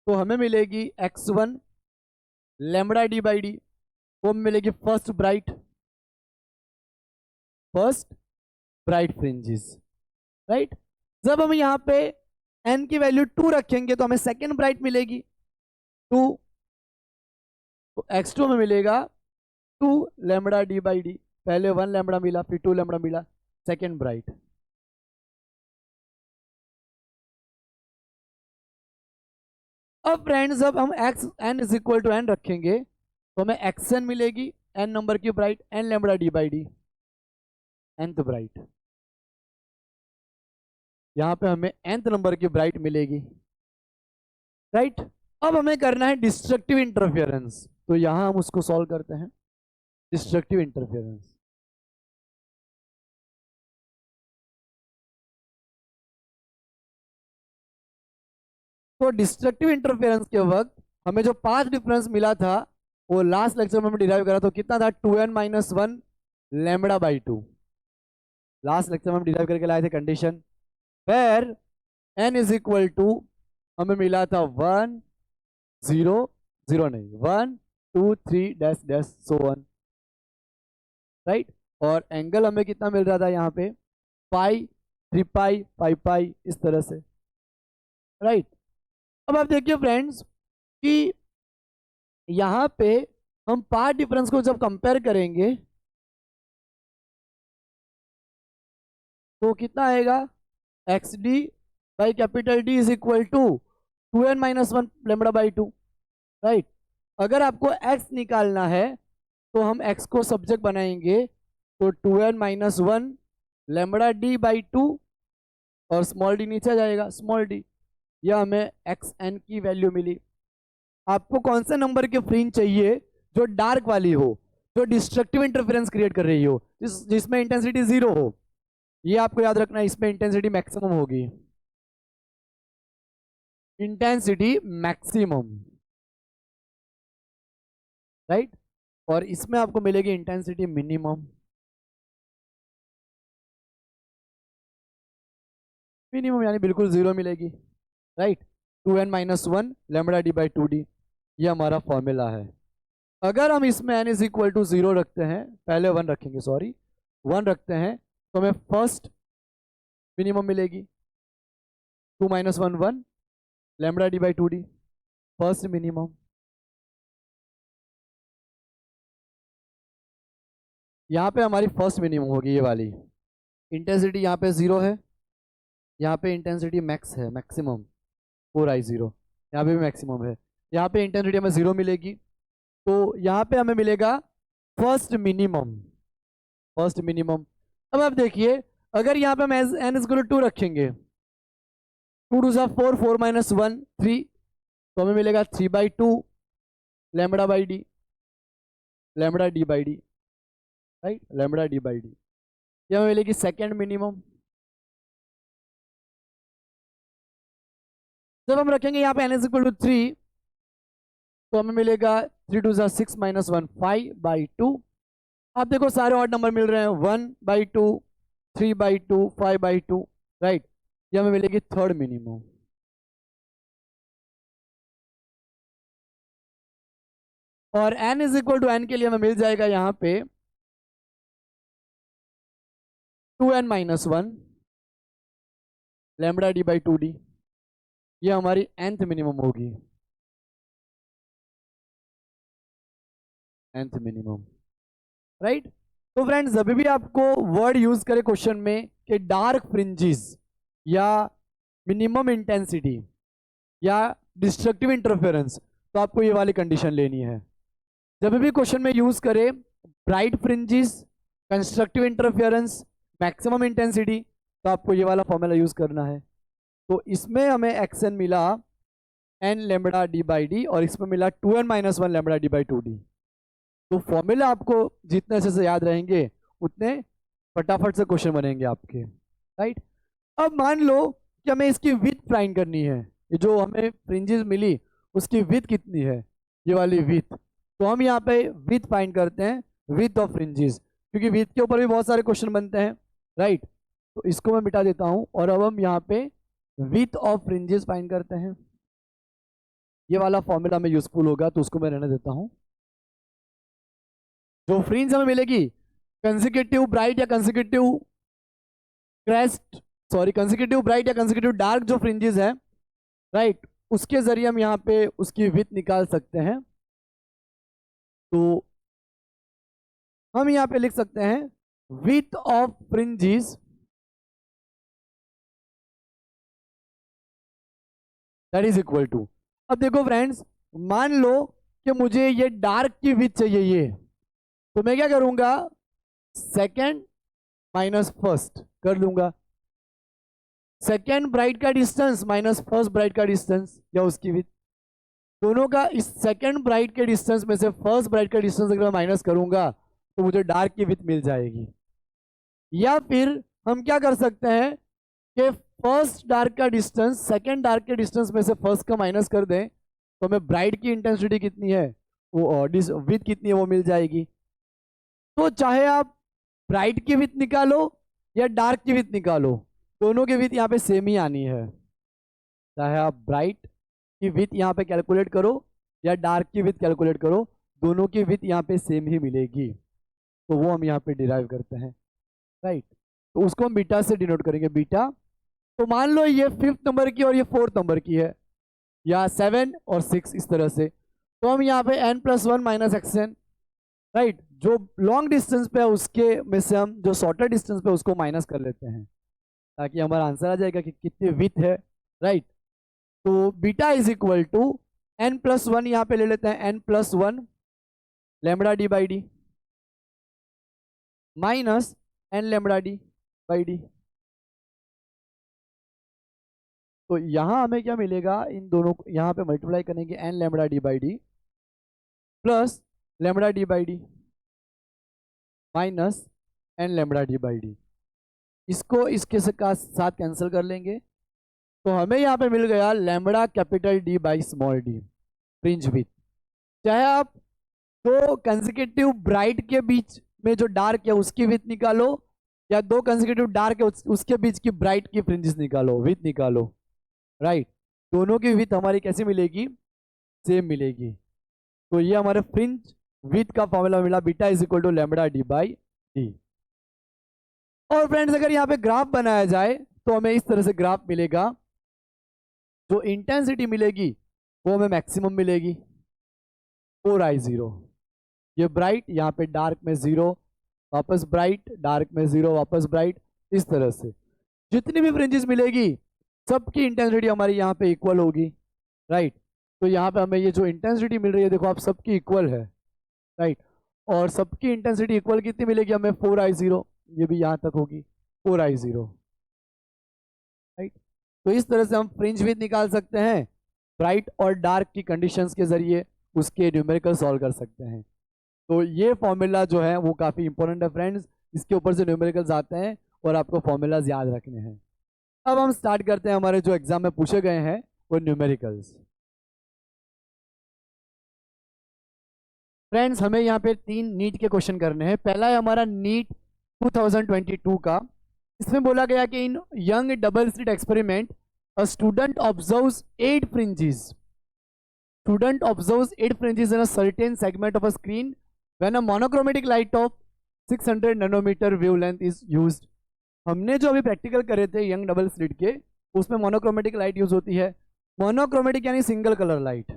तो हमें मिलेगी x1 lambda D by D, वो मिलेगी first bright, first bright fringes, right. जब हम यहाँ पे n की वैल्यू 2 रखेंगे तो हमें सेकेंड ब्राइट मिलेगी 2, तो x2 में मिलेगा 2 लैम्बडा डी बाई डी, पहले 1 लैम्बडा मिला, फिर 2 लैम्बडा मिला, सेकेंड ब्राइट। अब फ्रेंड्स जब हम x n is equal to n रखेंगे तो हमें xn मिलेगी n नंबर की bright, n lambda D by d, nth bright. यहाँ पे हमें nth नंबर की ब्राइट मिलेगी, राइट। अब हमें करना है डिस्ट्रक्टिव इंटरफेरेंस, तो यहां हम उसको सॉल्व करते हैं। डिस्ट्रक्टिव इंटरफेरेंस, तो डिस्ट्रक्टिव इंटरफेरेंस के वक्त हमें जो पाथ डिफरेंस मिला था वो लास्ट लेक्चर में डिराइव करा, तो कितना था 2n-1 lambda by 2। Last lecture में हम डिराइव करके लाए थे condition where n is equal to, हमें मिला था 1 0 0 नहीं 1 2 3 डैश डैश सो 1, राइट। और एंगल हमें कितना मिल रहा था यहाँ पे पाई 3 पाई 5 पाई इस तरह से, राइट। अब आप देखिए फ्रेंड्स कि यहाँ पे हम पार्ट डिफरेंस को जब कंपेयर करेंगे तो कितना आएगा x D by capital d is equal to 2n-1 lambda by 2, right. अगर आपको x निकालना है तो हम x को सब्जेक्ट बनाएंगे, तो 2n-1 लैम्बडा डी बाई 2 और स्मॉल डी नीचे आ जाएगा स्मॉल डी, यह हमें xn की वैल्यू मिली। आपको कौन से नंबर की फ्रिंज चाहिए जो डार्क वाली हो, जो डिस्ट्रक्टिव इंटरफेरेंस क्रिएट कर रही हो, जिसमें इंटेंसिटी 0 हो। ये आपको याद रखना है, इसमें इंटेंसिटी मैक्सिमम होगी, इंटेंसिटी मैक्सिमम, राइट। और इसमें आपको मिलेगी इंटेंसिटी मिनिमम, मिनिमम यानी बिल्कुल 0 मिलेगी, right. 2n-1 lambda D by 2d, ये हमारा फॉर्मूला है। अगर हम इसमें n इज इक्वल टू 0 रखते हैं, पहले 1 रखेंगे, सॉरी 1 रखते हैं, तो हमें फर्स्ट मिनिमम मिलेगी 2-1 1 lambda D by 2d, first minimum. यहाँ पे हमारी फर्स्ट मिनिमम होगी ये वाली। इंटेंसिटी यहाँ पे 0 है, यहाँ पे इंटेंसिटी मैक्स है, मैक्सिमम 4i0, यहाँ पे भी मैक्सिमम है, यहाँ पे इंटेंसिटी हमें 0 मिलेगी, तो यहाँ पे हमें मिलेगा फर्स्ट मिनिमम, फर्स्ट मिनिमम। अब आप देखिए अगर यहाँ पे हम n इज 2 रखेंगे, 2 2 4 4-1 3, तो हमें मिलेगा 3/2 lambda by D, lambda D by D, right, lambda D by D, ये हमें मिलेगी सेकेंड मिनिमम। जब हम रखेंगे यहाँ पे n इज 3, तो हमें मिलेगा 3 2 6-1 5/2। आप देखो सारे ऑड नंबर मिल रहे हैं, 1/2 3/2 5/2, राइट। ये हमें मिलेगी थर्ड मिनिमम। और n is equal to n के लिए हमें मिल जाएगा यहाँ पे 2n-1 lambda D by 2d, ये हमारी nth मिनिमम होगी, nth मिनिमम, राइट। तो फ्रेंड्स जब भी आपको वर्ड यूज करे क्वेश्चन में कि डार्क फ्रिंजेस या मिनिमम इंटेंसिटी या डिस्ट्रक्टिव इंटरफेरेंस, तो आपको ये वाली कंडीशन लेनी है। जब भी क्वेश्चन में यूज करे bright fringes, constructive interference, maximum intensity, तो आपको ये वाला फॉर्मूला यूज करना है। तो इसमें हमें एक्सन मिला n lambda D by d और इसमें मिला 2n-1 lambda D by 2d। तो फॉर्मूला आपको जितने अच्छे से याद रहेंगे उतने फटाफट से क्वेश्चन बनेंगे आपके, राइट। अब मान लो कि हमें इसकी विड्थ फाइंड करनी है, ये जो हमें फ्रिंजेस मिली उसकी विड्थ कितनी है, ये वाली विड्थ, तो हम यहाँ पे विड्थ फाइंड करते हैं, विड्थ ऑफ फ्रिंजेस, क्योंकि विड्थ के ऊपर भी बहुत सारे क्वेश्चन बनते हैं, राइट। तो इसको मैं मिटा देता हूँ और अब हम यहाँ पे विड्थ ऑफ फ्रिंजेस फाइंड करते हैं। ये वाला फॉर्मूला में यूजफुल होगा तो उसको मैं रहने देता हूँ। जो फ्रिंज हमें मिलेगी कंसेक्यूटिव ब्राइट या consecutive crest, sorry consecutive bright या कंसेक्यूटिव डार्क जो फ्रिंजेस है, राइट, उसके जरिए हम यहाँ पे उसकी विड्थ निकाल सकते हैं। तो हम यहाँ पे लिख सकते हैं width of fringes that is equal to, अब देखो फ्रेंड्स मान लो कि मुझे ये डार्क की विड्थ चाहिए ये, तो मैं क्या करूंगा सेकेंड माइनस फर्स्ट कर लूंगा, सेकेंड ब्राइट का डिस्टेंस माइनस फर्स्ट ब्राइट का डिस्टेंस या उसकी विड्थ, दोनों का इस सेकंड ब्राइट के डिस्टेंस में से फर्स्ट ब्राइट का डिस्टेंस अगर मैं माइनस करूंगा तो मुझे डार्क की विड्थ मिल जाएगी। या फिर हम क्या कर सकते हैं कि फर्स्ट डार्क का डिस्टेंस सेकंड डार्क के डिस्टेंस में से फर्स्ट का माइनस कर दें तो हमें ब्राइट की इंटेंसिटी कितनी है वो विड्थ कितनी है वो मिल जाएगी। तो चाहे आप ब्राइट की विड्थ निकालो या डार्क की विड्थ निकालो, दोनों की विड्थ यहाँ पे सेम ही आनी है। चाहे आप ब्राइट की विड्थ यहाँ पे कैलकुलेट करो या डार्क की विड्थ कैलकुलेट करो, दोनों की विड्थ यहाँ पे सेम ही मिलेगी। तो वो हम यहाँ पे डिराइव करते हैं, राइट। तो उसको हम बीटा से डिनोट करेंगे, बीटा। तो मान लो ये 5th नंबर की और ये 4th नंबर की है, या 7 और 6 इस तरह से। तो हम यहाँ पे n+1 माइनस xn, राइट, जो लॉन्ग डिस्टेंस पे है उसके में से हम जो शॉर्टर डिस्टेंस पे उसको माइनस कर लेते हैं ताकि हमारा आंसर आ जाएगा कि कितनी विड्थ है, राइट। तो beta is equal to n+1, यहाँ पे ले लेते हैं n+1 lambda D by D minus n lambda D by D. तो यहाँ हमें क्या मिलेगा, इन दोनों को यहाँ पे मल्टीप्लाई करेंगे n lambda D by D plus lambda D by D minus n lambda D by D. इसको इसके साथ कैंसिल कर लेंगे तो हमें यहाँ पे मिल गया lambda capital D by small D fringe width. चाहे आप दो कंसेक्यूटिव ब्राइट के बीच में जो डार्क है उसकी विड्थ निकालो या दो कंसेक्यूटिव डार्क है उसके बीच की ब्राइट की फ्रिंजेस निकालो, विड्थ निकालो, राइट। दोनों की विड्थ हमारी कैसे मिलेगी, सेम मिलेगी। तो ये हमारे फ्रिंज विड्थ का फॉर्मूला मिला, beta is equal to lambda D by d. और फ्रेंड्स अगर यहाँ पे ग्राफ बनाया जाए तो हमें इस तरह से ग्राफ मिलेगा। जो इंटेंसिटी मिलेगी वो हमें मैक्सिमम मिलेगी 4I0, ये ब्राइट, यहाँ पे डार्क में 0, वापस ब्राइट, डार्क में 0, वापस ब्राइट, इस तरह से जितनी भी फ्रिंजेस मिलेगी सबकी इंटेंसिटी हमारी यहाँ पे इक्वल होगी, राइट। तो यहाँ पे हमें ये जो इंटेंसिटी मिल रही है देखो आप सबकी इक्वल है, राइट। और सबकी इंटेंसिटी इक्वल कितनी मिलेगी हमें 4I0, ये भी यहाँ तक होगी 4I0, राइट। तो इस तरह से हम फ्रिंज विड्थ निकाल सकते हैं ब्राइट और डार्क की कंडीशंस के जरिए, उसके न्यूमेरिकल सॉल्व कर सकते हैं। तो ये फॉर्मूला जो है वो काफ़ी इंपॉर्टेंट है फ्रेंड्स, इसके ऊपर से न्यूमेरिकल्स आते हैं और आपको फॉर्मूलाज याद रखने हैं। अब हम स्टार्ट करते हैं हमारे जो एग्जाम में पूछे गए हैं वो न्यूमेरिकल्स। फ्रेंड्स हमें यहाँ पे 3 नीट के क्वेश्चन करने हैं। पहला है हमारा नीट 2022 का। इसमें बोला गया कि in Young double slit experiment a student observes 8 fringes, student observes 8 fringes in a certain segment of a screen when a monochromatic light of 600 nanometer wavelength is used. हमने जो अभी प्रैक्टिकल करे थे यंग डबल स्लिट के, उसमें monochromatic light use होती है। Monochromatic यानी single colour light.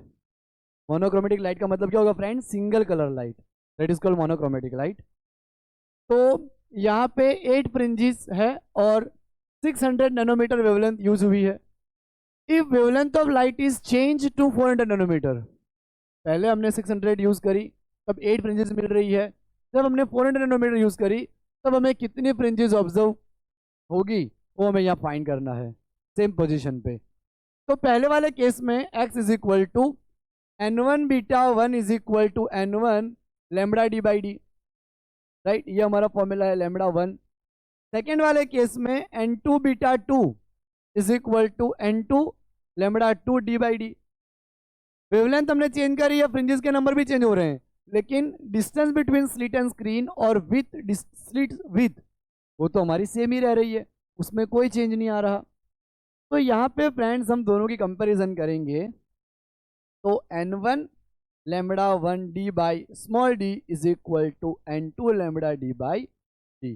Monochromatic light का मतलब क्या होगा friend, single colour light, that is called monochromatic light. तो यहाँ पे 8 फ्रिंजेस है और 600 नैनोमीटर वेवलेंथ यूज हुई है। If wavelength of light is change to 400 nanometre, पहले हमने 600 यूज करी तब 8 फ्रिंजेस मिल रही है, जब हमने 400 नैनोमीटर यूज करी तब हमें कितनी फ्रिंजेस ऑब्जर्व होगी वो हमें यहाँ फाइंड करना है सेम पोजीशन पे। तो पहले वाले केस में x is equal to n1 beta 1 is equal to n1 lambda D by D, right, ये हमारा फॉर्मूला है लैम्बडा 1। सेकेंड वाले केस में n2 beta 2 is equal to n2 lambda 2 d by d. Wavelength हमने change करी है, fringes के number भी चेंज हो रहे हैं, लेकिन distance between slit and screen और विथ स्लिट विथ वो तो हमारी सेम ही रह रही है, उसमें कोई चेंज नहीं आ रहा। तो यहाँ पे फ्रेंड्स हम दोनों की कंपैरिजन करेंगे तो n1 lambda 1 d by small d is equal to n2 lambda D by D.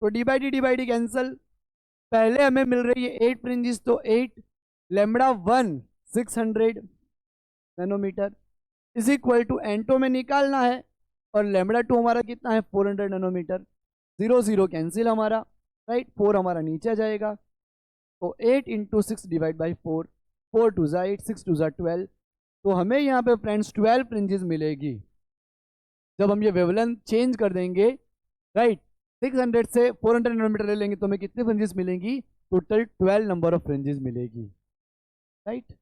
तो डी बाई डी कैंसल। पहले हमें मिल रही है 8 फ्रिंजेस, तो 8 lambda 1 600 nanometre is equal to n2 में निकालना है और लैम्बडा 2 हमारा कितना है 400 नैनोमीटर। 0 0 कैंसिल हमारा, राइट, 4 हमारा नीचे आ जाएगा। तो 8 इंटू 6 डिवाइड बाई 4, 4 2 ज़ा 8, 6 2 ज़ा 12। तो हमें यहाँ पे फ्रेंड्स 12 फ्रिंजेस मिलेगी। जब हम ये वेवलेंथ चेंज कर देंगे, राइट, 600 से 400 नैनोमीटर ले लेंगे तो हमें कितनी फ्रिंजेस मिलेंगी, टोटल 12 नंबर ऑफ फ्रिंजेस मिलेगी, राइट।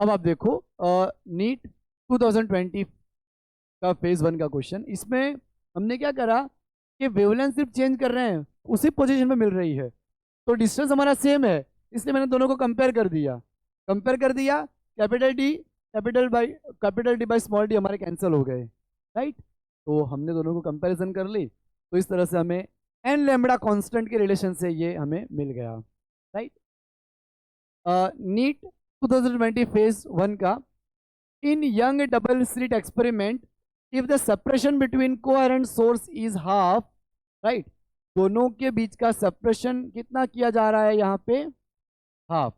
अब आप देखो नीट 2020 का फेज 1 का क्वेश्चन, इसमें हमने क्या करा कि वेवलेंथ सिर्फ चेंज कर रहे हैं, उसी पोजीशन पे मिल रही है, तो डिस्टेंस हमारा सेम है, इसलिए मैंने दोनों को कंपेयर कर दिया। Capital D by small D हमारे कैंसिल हो गए, राइट। तो हमने दोनों को कंपैरिजन कर ली, तो इस तरह से हमें एन लैम्बडा कांस्टेंट के रिलेशन से ये हमें मिल गया, राइट। नीट 2020 फेज 1 का, in Young double slit experiment if the separation between coherent source is half, right, दोनों के बीच का सेपरेशन कितना किया जा रहा है यहाँ पे, half,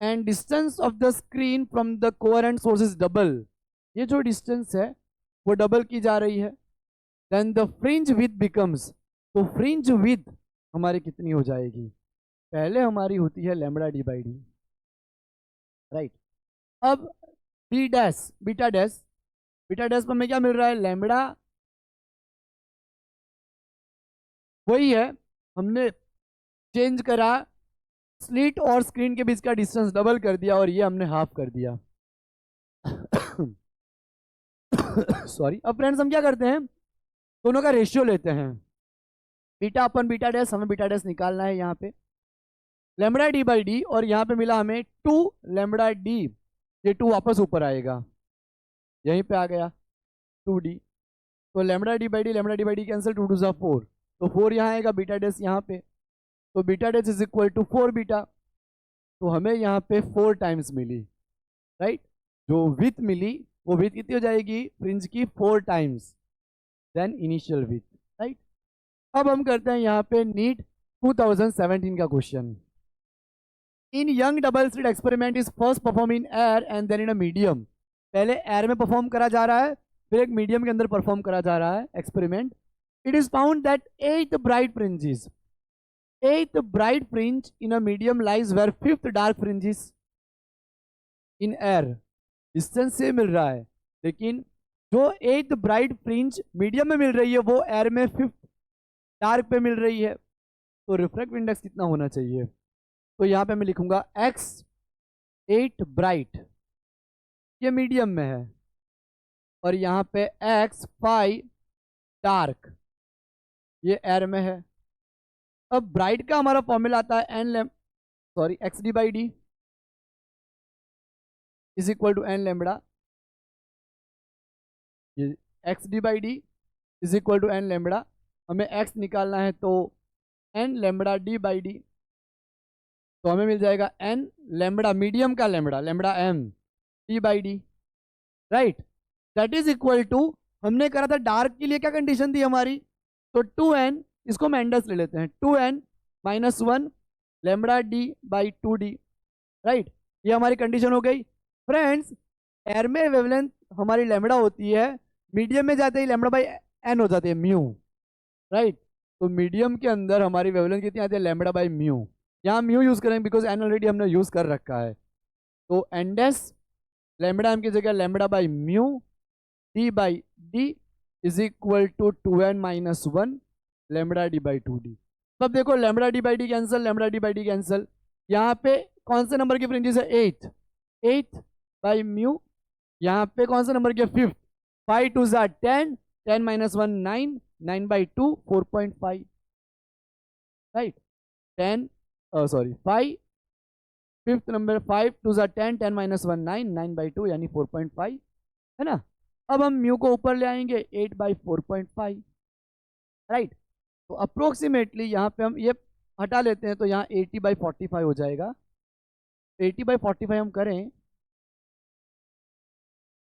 and distance of the screen from the coherent source is double, ये जो डिस्टेंस है वो डबल की जा रही है, then the fringe width becomes, तो फ्रिंज विड्थ हमारी कितनी हो जाएगी, पहले हमारी होती है lambda D by D, right. अब बीटा डैश पर हमें क्या मिल रहा है, लैम्बडा, वही है, हमने चेंज करा, स्लिट और स्क्रीन के बीच का डिस्टेंस डबल कर दिया और ये हमने हाफ कर दिया। सॉरी। अब फ्रेंड्स हम क्या करते हैं, दोनों का रेशियो लेते हैं, बीटा अपन बीटा डैश, हमें बीटा डैश निकालना है यहाँ पे, लैम्बडा डी बाई डी, और यहाँ पे मिला हमें 2 लैम्बडा डी, ये 2 वापस ऊपर आएगा, यहीं पे आ गया 2d, तो lambda D by d cancel, 2 2 ज़ा 4, तो 4 यहाँ आएगा, बीटा डैश यहाँ पे, तो beta dash is equal to 4 beta, तो हमें यहाँ पे 4 टाइम्स मिली, राइट। जो विथ मिली वो विथ कितनी हो जाएगी फ्रिंज की, 4 times then initial width, right. अब हम करते हैं यहाँ पे नीट 2017 का question, in Young double slit experiment is first perform in air and then in a medium, पहले एयर में परफॉर्म करा जा रहा है, फिर एक मीडियम के अंदर परफॉर्म करा जा रहा है experiment. It is found that 8th bright fringe in a medium lies where 5th dark fringe is in air, distance से मिल रहा है, लेकिन जो 8th ब्राइट फ्रिंज मीडियम में मिल रही है वो एयर में 5th डार्क पे मिल रही है, तो रिफ्रैक्टिव इंडेक्स कितना होना चाहिए, तो यहाँ पे मैं लिखूंगा x 8 ब्राइट, ये मीडियम में है, और यहाँ पे x 5 डार्क, ये एयर में है। अब ब्राइट का हमारा फॉर्मूला आता है X D by D is equal to N lambda, ये X D by D is equal to N lambda, हमें एक्स निकालना है तो N lambda D by D, तो हमें मिल जाएगा एन लैम्बडा, मीडियम का lambda M D by D, right, that is equal to, हमने करा था डार्क के लिए क्या कंडीशन थी हमारी, तो 2n, इसको हम एंडस ले लेते हैं, 2n minus 1 lambda D by 2d, right, ये हमारी कंडीशन हो गई। फ्रेंड्स एयर में वेवलेंथ हमारी लैम्बडा होती है, मीडियम में जाते ही लैम्बडा बाई एन हो जाती है म्यू, राइट, तो मीडियम के अंदर हमारी वेवलेंथ कितनी आती है, लैम्बडा बाई म्यू, यहाँ म्यू यूज़ करेंगे बिकॉज एन ऑलरेडी हमने यूज़ कर रखा है, तो एंडस लैम्बडा एम की जगह lambda by mu d by D is equal to 2n minus 1 lambda D by 2d। अब देखो lambda D by d cancel, lambda D by d cancel, यहाँ पे कौन से नंबर की फ्रिंजेस है, 8 बाई म्यू, यहाँ पे कौन से नंबर की 5th, 5 2 ज़ा 10, 10 minus 1 9, 9 by 2 4.5, right, 10 sorry 5, 5th number 5 2 ज़ा 10, 10 माइनस 1 9, 9 बाई 2 यानी 4.5, है ना। अब हम म्यू को ऊपर ले आएंगे 8 बाई 4.5, राइट, तो अप्रोक्सीमेटली यहाँ पे हम ये हटा लेते हैं, तो यहाँ 80 बाई 45 हो जाएगा, 80 बाई 45 हम करें,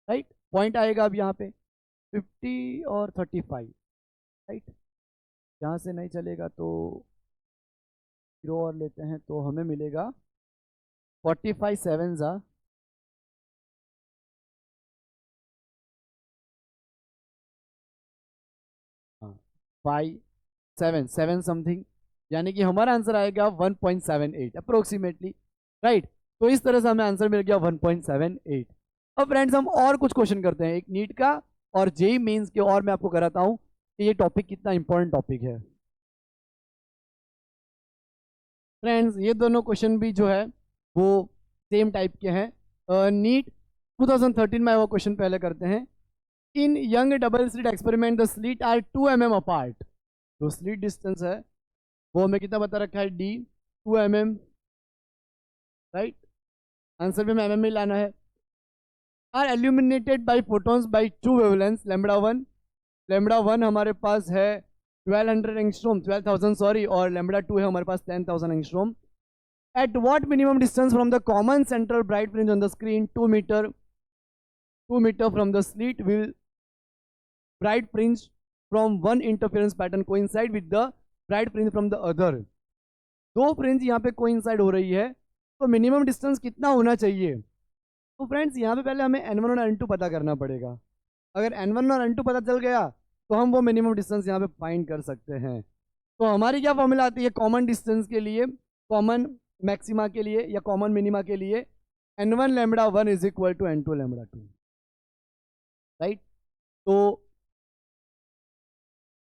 राइट, पॉइंट आएगा अब यहाँ पे 50 और 35, राइट, यहाँ से नहीं चलेगा तो 0 और लेते हैं, तो हमें मिलेगा 45 7 ज़ा 5 7 समथिंग, यानी कि हमारा आंसर आएगा 1.78 अप्रोक्सीमेटली, राइट, तो इस तरह से हमें आंसर मिल गया 1.78। अब फ्रेंड्स हम और कुछ क्वेश्चन करते हैं, एक नीट का और जेई मेंस के, और मैं आपको कराता हूँ कि ये टॉपिक कितना इंपॉर्टेंट टॉपिक है। फ्रेंड्स ये दोनों क्वेश्चन भी जो है वो सेम टाइप के हैं, नीट 2013 में आया हुआ क्वेश्चन पहले करते हैं। In Young double slit experiment the slit are 2 mm अपार्ट। जो स्लिट डिस्टेंस है वो हमें कितना बता रखा है, डी 2 mm, राइट। आंसर भी हमें mm में लाना है। Are illuminated by photons by 2 wavelength lambda 1 हमारे पास है 1200 एंगस्ट्रॉम, 12,000 सॉरी, और लैम्बडा 2 है हमारे पास 10,000 angstrom. At what minimum distance from the common central bright fringe on the screen, 2 meter from the slit, will bright fringe from one interference pattern coincide with the bright fringe from the other? दो fringe यहाँ पे coincide हो रही है, तो minimum distance कितना होना चाहिए? तो फ्रेंड्स यहाँ पे पहले हमें n1 और n2 पता करना पड़ेगा। अगर n1 और n2 पता चल गया तो हम वो मिनिमम डिस्टेंस यहाँ पे फाइंड कर सकते हैं। तो हमारी क्या फॉर्मूला आती है कॉमन डिस्टेंस के लिए, कॉमन मैक्सिमा के लिए या कॉमन मिनिमा के लिए? n1 lambda 1 is equal to n2 lambda 2, right. तो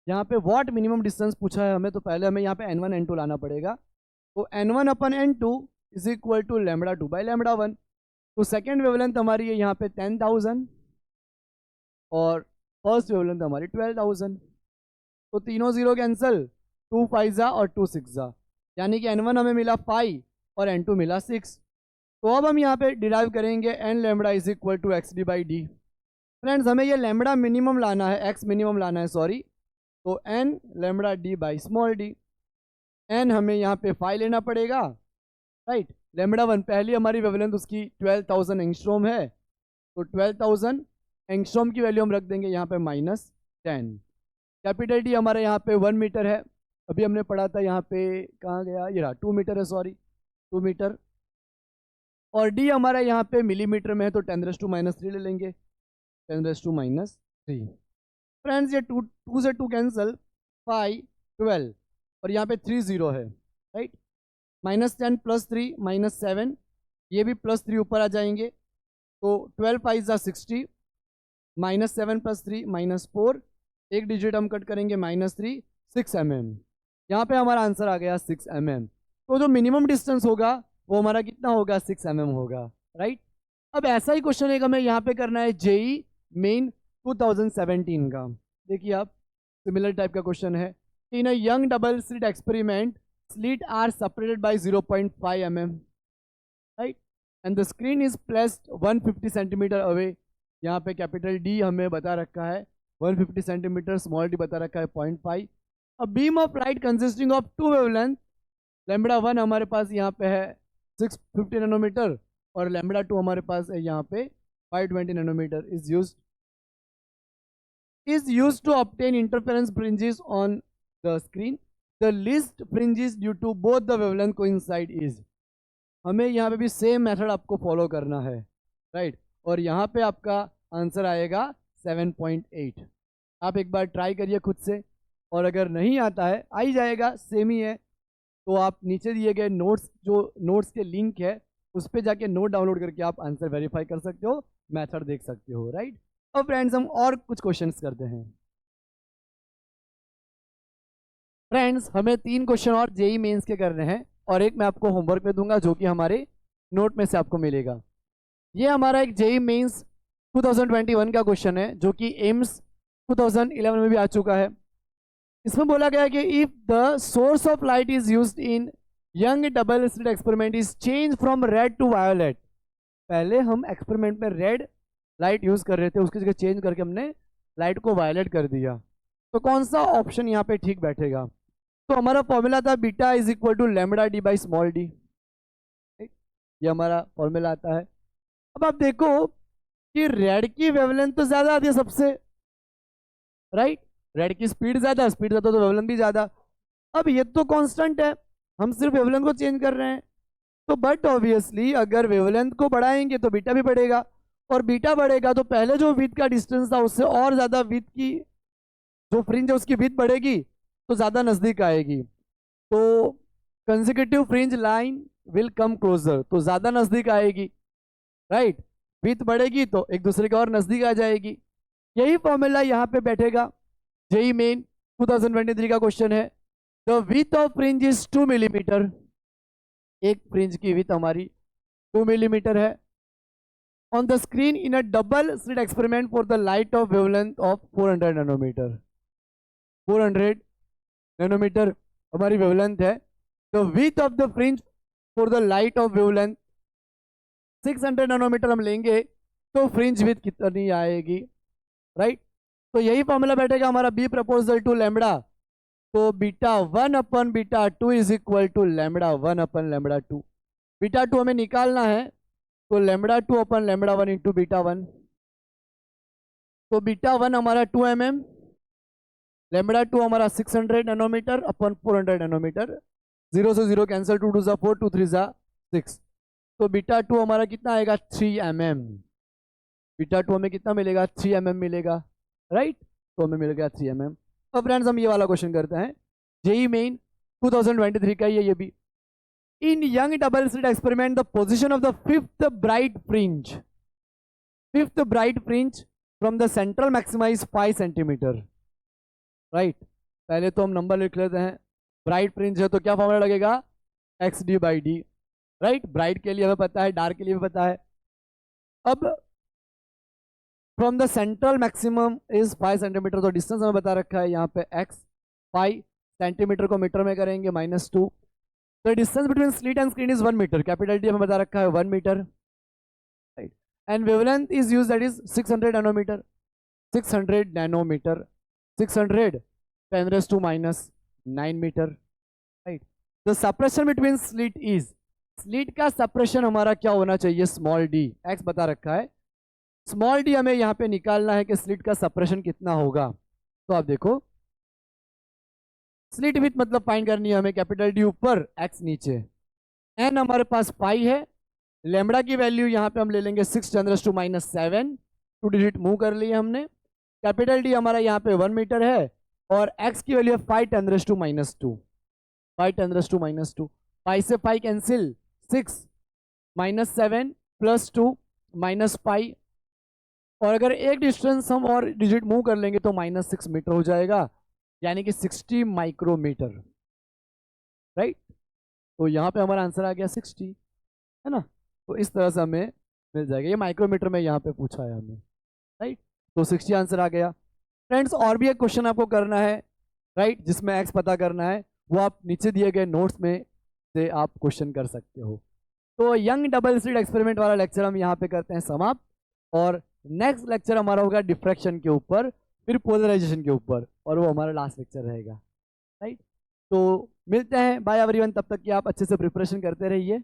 यहाँ पे व्हाट मिनिमम डिस्टेंस पूछा है हमें, तो पहले हमें यहाँ पे n1 n2 लाना पड़ेगा। तो n1 upon n2 is equal to lambda 2 by lambda 1। तो सेकेंड वेवलेंथ हमारी है यहाँ पे 10,000 और फर्स्ट वेवलेंथ हमारी 12,000। तो तीनों जीरो कैंसिल, 2 5 जा और 2 6 जा, यानी कि n1 हमें मिला 5 और n2 मिला 6। तो अब हम यहाँ पे डिराइव करेंगे n lambda is equal to x D by d. Friends हमें ये लैम्बडा मिनिमम लाना है, x मिनिमम लाना है सॉरी। तो n lambda D by small D, n हमें यहाँ पे 5 लेना पड़ेगा, राइट। लैम्बडा 1 पहली हमारी वेवलेंथ उसकी 12,000 एंगस्ट्रॉम है, तो 12,000 एंगस्ट्रॉम की वैल्यू हम रख देंगे यहाँ पे -10। कैपिटल डी हमारे यहाँ पे 1 मीटर है, अभी हमने पढ़ा था यहाँ पे, कहाँ गया ये रहा, 2 मीटर है सॉरी, 2 मीटर। और डी हमारा यहाँ पे मिलीमीटर में है, तो 10⁻³ ले लेंगे, 10⁻³ फ्रेंड्स ये 2 से 2 कैंसिल, 5 12 और यहाँ पे 3 0 है, राइट। -10 + 3 -7, ये भी +3 ऊपर आ जाएंगे, तो 12 5 जा 60, -7 + 3 -4, एक डिजिट हम कट करेंगे -3, 6 mm। यहाँ पे हमारा आंसर आ गया 6 mm। तो जो मिनिमम डिस्टेंस होगा वो हमारा कितना होगा, 6 mm होगा, राइट। अब ऐसा ही क्वेश्चन एक हमें यहाँ पे करना है जेई मेन 2017 का। देखिए आप, सिमिलर टाइप का क्वेश्चन है। In a Young double slit experiment slit are separated by 0.5 mm, right, and the screen is placed 150 centimeter away. यहाँ पे कैपिटल डी हमें बता रखा है 150 सेंटीमीटर, स्मॉल डी बता रखा है 0.5। A beam of light consisting of 2 wavelength, lambda 1 हमारे पास यहाँ पे है 650 नैनोमीटर और लैम्बडा 2 हमारे पास है यहाँ पे 520 nanometre, is used to obtain interference fringes on the screen. The least fringes due to both the wavelength coincide is। हमें यहाँ पे भी सेम मेथड आपको फॉलो करना है, राइट। और यहाँ पे आपका आंसर आएगा 7.8। आप एक बार ट्राई करिए खुद से, और अगर नहीं आता है, आ ही जाएगा, सेम ही है, तो आप नीचे दिए गए नोट्स के लिंक है उस पर जाके नोट डाउनलोड करके आप आंसर वेरीफाई कर सकते हो, मेथड देख सकते हो, राइट। अब फ्रेंड्स हम और कुछ क्वेश्चंस करते हैं। फ्रेंड्स हमें 3 क्वेश्चन और जेई मेंस के करने हैं, और एक मैं आपको होमवर्क पे दूंगा जो कि हमारे नोट में से आपको मिलेगा। ये हमारा एक जेई मेंस 2021 का क्वेश्चन है जो कि एम्स 2011 में भी आ चुका है। इसमें बोला गया है कि if the source of light is used in Young double slit experiment is change from red to violet. पहले हम एक्सपेरिमेंट में रेड लाइट यूज कर रहे थे, उसकी जगह चेंज करके हमने लाइट को वायलेट कर दिया, तो कौन सा ऑप्शन यहाँ पे ठीक बैठेगा? तो हमारा फॉर्मूला था beta is equal to lambda D by small d, ये हमारा फॉर्मूला आता है। अब आप देखो कि रेड की वेवलेंथ तो ज्यादा आती है सबसे, राइट, रेड की स्पीड ज्यादा तो वेवलेंथ भी ज्यादा। अब ये तो कांस्टेंट है, हम सिर्फ वेवलेंथ को चेंज कर रहे हैं, तो बट ऑब्वियसली अगर वेवलेंथ को बढ़ाएंगे तो बीटा भी बढ़ेगा, और बीटा बढ़ेगा तो पहले जो विड्थ का डिस्टेंस था उससे और ज्यादा विड्थ की जो फ्रिंज है उसकी विड्थ बढ़ेगी तो ज्यादा नजदीक आएगी, तो consecutive fringe line will come closer, तो ज्यादा नजदीक आएगी, राइट। विड्थ बढ़ेगी तो एक दूसरे के और नजदीक आ जाएगी। यही फॉर्मूला यहाँ पे बैठेगा। जेई मेन 2023 का क्वेश्चन है, the width of fringe is 2 millimetre. एक फ्रिंज की विड्थ हमारी 2 मिलीमीटर है, on the screen in a double slit experiment for the light of wavelength of 400 nanometre. 400 nanometre हमारी वेवलेंथ है। The width of the fringe for the light of wavelength 600 nanometre हम लेंगे तो fringe width कितनी आएगी, right. तो यही formula बैठेगा हमारा बी प्रपोजल टू लैम्बडा। तो beta 1 upon beta 2 is equal to lambda 1 upon lambda 2। Beta 2 हमें निकालना है, तो lambda 2 upon lambda 1 into beta 1। तो बीटा 1 हमारा 2 mm, लैम्बडा 2 हमारा 600 नैनोमीटर अपन 400 नैनोमीटर। 0 से 0 कैंसिल, 2 2 4, 2 3 6। तो बीटा 2 हमारा कितना आएगा 3 mm। बीटा 2 हमें कितना मिलेगा 3 mm मिलेगा, राइट। तो हमें मिल गया 3 mm। अब फ्रेंड्स हम ये वाला क्वेश्चन करते हैं, जेई मेन 2023 का ये भी। In Young double slit experiment the position of the fifth bright fringe from the central maxima is 5 centimeter, right. पहले तो हम नंबर लिख लेते हैं। ब्राइट फ्रिंज है तो क्या फॉर्मूला लगेगा x D by D, right. Bright के लिए हमें पता है, डार्क के लिए भी पता है। अब from the central maximum is 5 centimetre, तो डिस्टेंस हमें बता रखा है यहाँ पे एक्स। 5 सेंटीमीटर को मीटर में करेंगे -2। The distance between slit and screen is 1 metre, capital d हमें बता रखा है 1 metre, right. And wavelength is use, that is 600 nanometre. 600 nanometre, 600 10⁻⁻9 metre, right. The separation between slit is, slit का separation हमारा क्या होना चाहिए स्मॉल डी, एक्स बता रखा है। स्मॉल डी हमें यहाँ पे निकालना है कि स्लिट का सप्रेशन कितना होगा। तो आप देखो स्लिट विथ मतलब फाइंड करनी है हमें, कैपिटल डी ऊपर एक्स नीचे। एन हमारे पास पाई है, लेमड़ा की वैल्यू यहाँ पे हम ले लेंगे 6 10⁻⁷, 2 डिजिट मूव कर लिए हमने। कैपिटल डी हमारा यहाँ पे 1 मीटर है और एक्स की वैल्यू है 5 10⁻², 5 10⁻²। पाई से पाई कैंसिल, 6 -7 +2 -पाई, और अगर एक डिस्टेंस हम और डिजिट मूव कर लेंगे तो -6 मीटर हो जाएगा, यानी कि 60 माइक्रोमीटर, राइट। तो यहाँ पे हमारा आंसर आ गया 60, है ना। तो इस तरह से हमें मिल जाएगा, ये माइक्रोमीटर में यहाँ पे पूछा है हमें, राइट। तो 60 आंसर आ गया। फ्रेंड्स और भी एक क्वेश्चन आपको करना है, राइट, जिसमें एक्स पता करना है, वो आप नीचे दिए गए नोट्स में से आप क्वेश्चन कर सकते हो। तो यंग डबल स्लिट एक्सपेरिमेंट वाला लेक्चर हम यहाँ पे करते हैं समाप्त, और नेक्स्ट लेक्चर हमारा होगा डिफ्रैक्शन के ऊपर, फिर पोलराइजेशन के ऊपर, और वो हमारा लास्ट लेक्चर रहेगा, राइट। तो मिलते हैं, बाय एवरीवन। तब तक कि आप अच्छे से प्रिपरेशन करते रहिए।